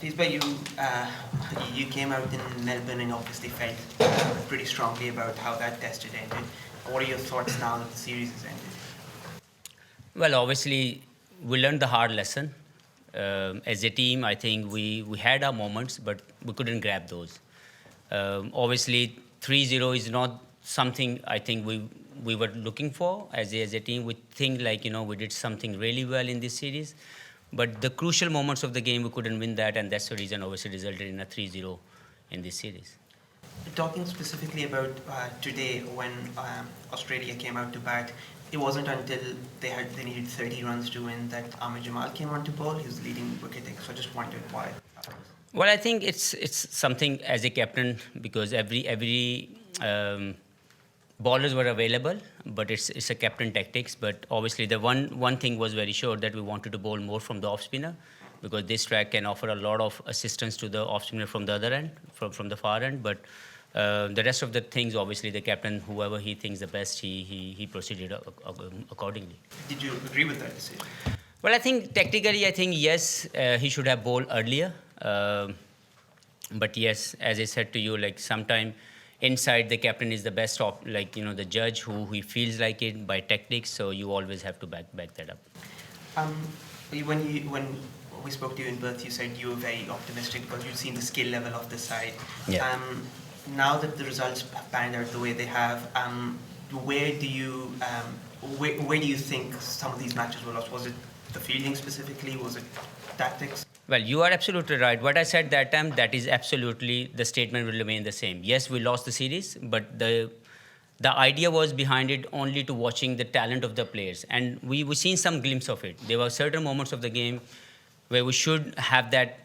Hafeez, you came out in Melbourne and obviously felt pretty strongly about how that test had ended. What are your thoughts now that the series has ended? Well, obviously, we learned the hard lesson. As a team, I think we had our moments, but we couldn't grab those. Obviously, 3-0 is not something I think we were looking for as a team. We think we did something really well in this series, but the crucial moments of the game we couldn't win that, and that's the reason obviously resulted in a 3-0 in this series. Talking specifically about today, when Australia came out to bat, it wasn't until they needed 30 runs to win that Amir Jamal came on to bowl. He was leading wicket taker, so I just wondered why. Well, I think it's something as a captain, because every bowlers were available, but it's a captain tactics. But obviously, the one thing was very sure that we wanted to bowl more from the off spinner, because this track can offer a lot of assistance to the off spinner from the other end, from the far end. But the rest of the things, obviously, the captain, whoever he thinks the best, he proceeded accordingly. Did you agree with that decision? Well, I think tactically, yes, he should have bowled earlier. But yes, as I said to you, sometime inside the captain is the best of, the judge who he feels like it by tactics. So you always have to back that up. When we spoke to you in Perth, you said you were very optimistic because you'd seen the skill level of the side. Yeah. Now that the results have panned out the way they have, where do you think some of these matches were lost? Was it the fielding specifically? Was it tactics? Well, you are absolutely right. What I said that time, that is absolutely, the statement will remain the same. Yes, we lost the series, but the idea was behind it only to watching the talent of the players. And we've seen some glimpse of it. There were certain moments of the game where we should have that,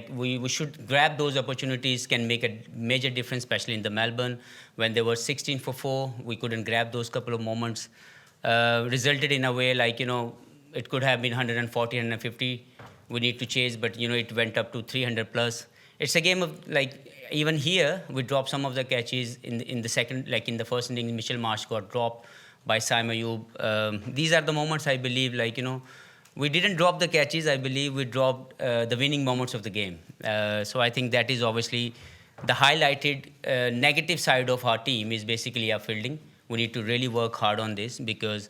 we should grab those opportunities, can make a major difference, especially in the Melbourne. When they were 16 for 4, we couldn't grab those couple of moments. Resulted in a way it could have been 140, 150. We need to chase, but it went up to 300 plus. It's a game of even here we dropped some of the catches in the second, in the first inning. Mitchell Marsh got dropped by Saim Ayub. These are the moments I believe we didn't drop the catches. I believe we dropped the winning moments of the game. So I think that is obviously the highlighted negative side of our team is basically our fielding. We need to really work hard on this, because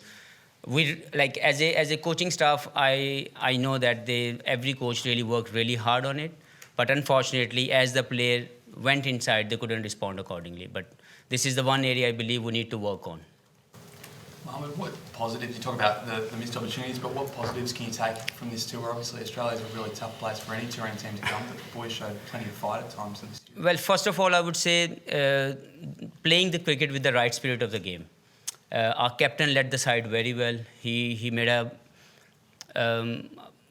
we as a coaching staff, I know that every coach really worked really hard on it, but unfortunately, as the player went inside, they couldn't respond accordingly. But this is the one area I believe we need to work on. Mohammad, what positives, you talk about the missed opportunities, but what positives can you take from this tour? Obviously, Australia is a really tough place for any touring team to come, but the boys showed plenty of fight at times. Well, first of all, I would say playing the cricket with the right spirit of the game. Our captain led the side very well. He made a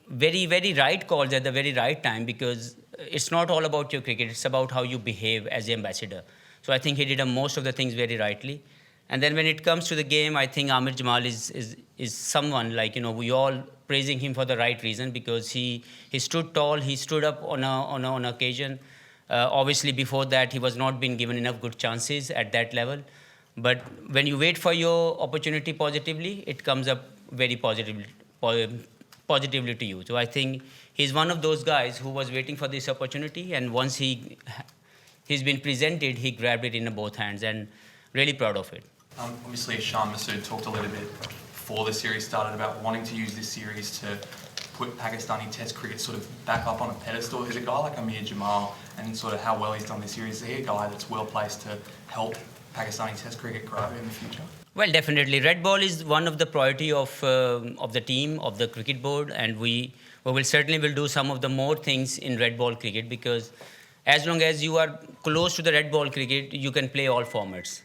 very, very right calls at the very right time, because it's not all about your cricket. It's about how you behave as an ambassador. So I think he did most of the things very rightly. And then when it comes to the game, I think Amir Jamal is someone we all praising him for the right reason, because he stood tall. He stood up on occasion. Obviously, before that, he was not being given enough good chances at that level. But when you wait for your opportunity positively, it comes up very positively to you. So I think he's one of those guys who was waiting for this opportunity, and once he's been presented, he grabbed it in both hands, and really proud of it. Obviously, Shan Masood talked a little bit before the series started about wanting to use this series to put Pakistani Test cricket sort of back up on a pedestal. Is a guy like Amir Jamal, and sort of how well he's done this series, is he a guy that's well placed to help Pakistani Test cricket grow in the future? Well, definitely. Red ball is one of the priority of the team, of the cricket board, and we will certainly do some of the more things in red ball cricket, because as long as you are close to the red ball cricket, you can play all formats.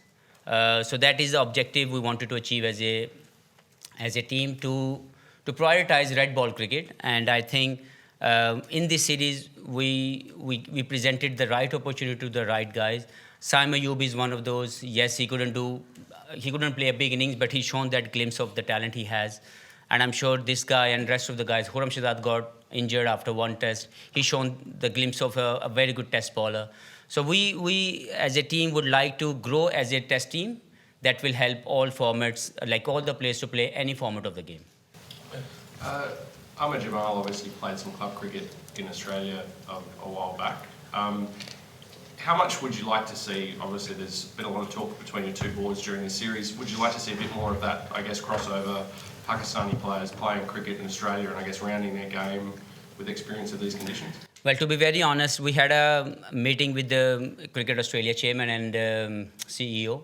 So that is the objective we wanted to achieve as a team, to prioritize red ball cricket. And I think in this series we presented the right opportunity to the right guys. Saim Ayub is one of those. Yes, he couldn't play a big innings, but he's shown that glimpse of the talent he has. And I'm sure this guy and rest of the guys, Khurram Shahzad got injured after one test. He's shown the glimpse of a very good test bowler. So we as a team would like to grow as a test team that will help all formats, all the players to play any format of the game. Ahmed Jamal obviously played some club cricket in Australia a while back. How much would you like to see? Obviously, there's been a lot of talk between your two boards during the series. Would you like to see a bit more of that, I guess, crossover, Pakistani players playing cricket in Australia and I guess rounding their game with experience of these conditions? Well, to be very honest, we had a meeting with the Cricket Australia chairman and CEO,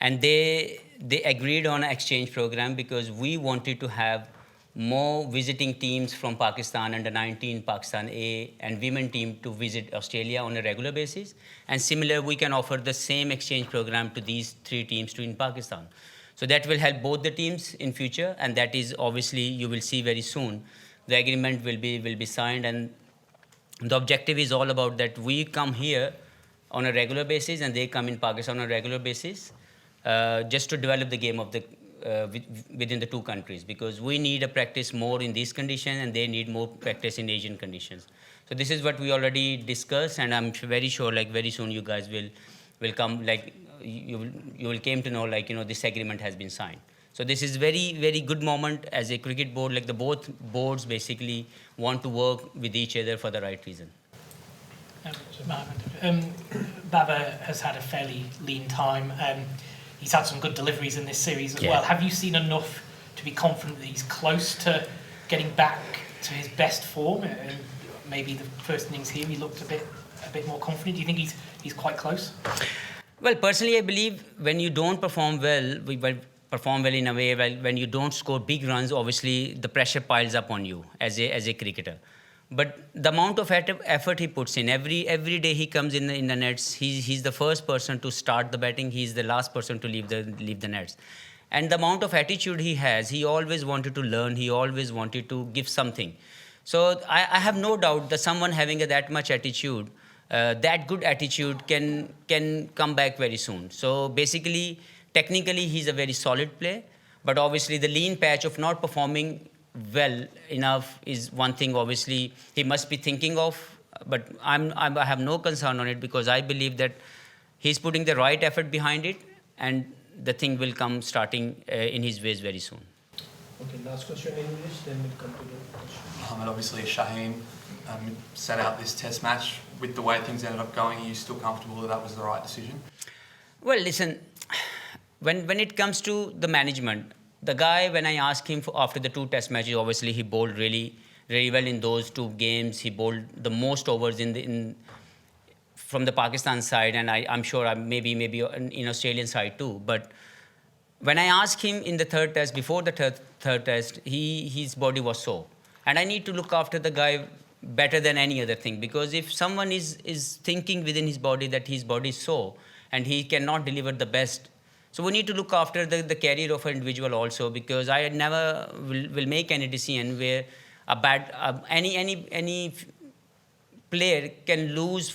and they agreed on an exchange program because we wanted to have more visiting teams from Pakistan, under 19, Pakistan A, and women team to visit Australia on a regular basis. And similar, we can offer the same exchange program to these 3 teams too in Pakistan. So that will help both the teams in future, and that is obviously you will see very soon. The agreement will be signed, and the objective is all about that we come here on a regular basis and they come in Pakistan on a regular basis, just to develop the game of the within the 2 countries, because we need a practice more in these conditions and they need more practice in Asian conditions. So this is what we already discussed, and I'm very sure like very soon you guys will come, like you will came to know, like, you know, this agreement has been signed. So this is very, very good moment as a cricket board, like the both boards basically want to work with each other for the right reason. Baba has had a fairly lean time. He's had some good deliveries in this series as well. Have you seen enough to be confident that he's close to getting back to his best form? Maybe the first innings here he looked a bit more confident. Do you think he's quite close? Well, personally, I believe when you don't perform well, perform well in a way, when you don't score big runs, obviously the pressure piles up on you as a cricketer. But the amount of effort he puts in, every day he comes in the nets, he's the first person to start the batting, he's the last person to leave the nets. And the amount of attitude he has, he always wanted to learn, he always wanted to give something. So I have no doubt that someone having that much attitude, that good attitude can come back very soon. So basically, technically, he's a very solid player, but obviously the lean patch of not performing well enough is one thing obviously he must be thinking of, but I have no concern on it because I believe that he's putting the right effort behind it and the thing will come starting in his ways very soon. Okay, last question in English, then we'll come to the question. Mohammad, obviously Shaheen set out this test match. With the way things ended up going, are you still comfortable that was the right decision? Well, listen, when it comes to the management, the guy, when I asked him after the 2 test matches, obviously he bowled really, really well in those 2 games. He bowled the most overs from the Pakistan side, and I'm sure maybe in Australian side too. But when I asked him in the 3rd test, before the third test, his body was sore. And I need to look after the guy better than any other thing, because if someone is thinking within his body that his body is sore and he cannot deliver the best, so we need to look after the career of an individual also, because I never will make any decision where any player can lose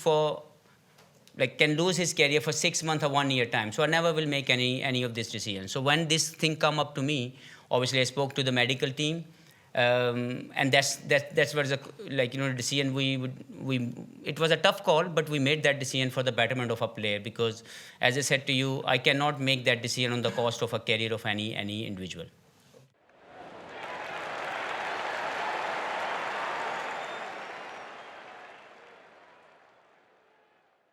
his career for 6 months or 1 year time. So I never will make any of this decision. So when this thing come up to me, obviously I spoke to the medical team, and that's what the decision it was a tough call, but we made that decision for the betterment of a player, because as I said to you, I cannot make that decision on the cost of a career of any individual.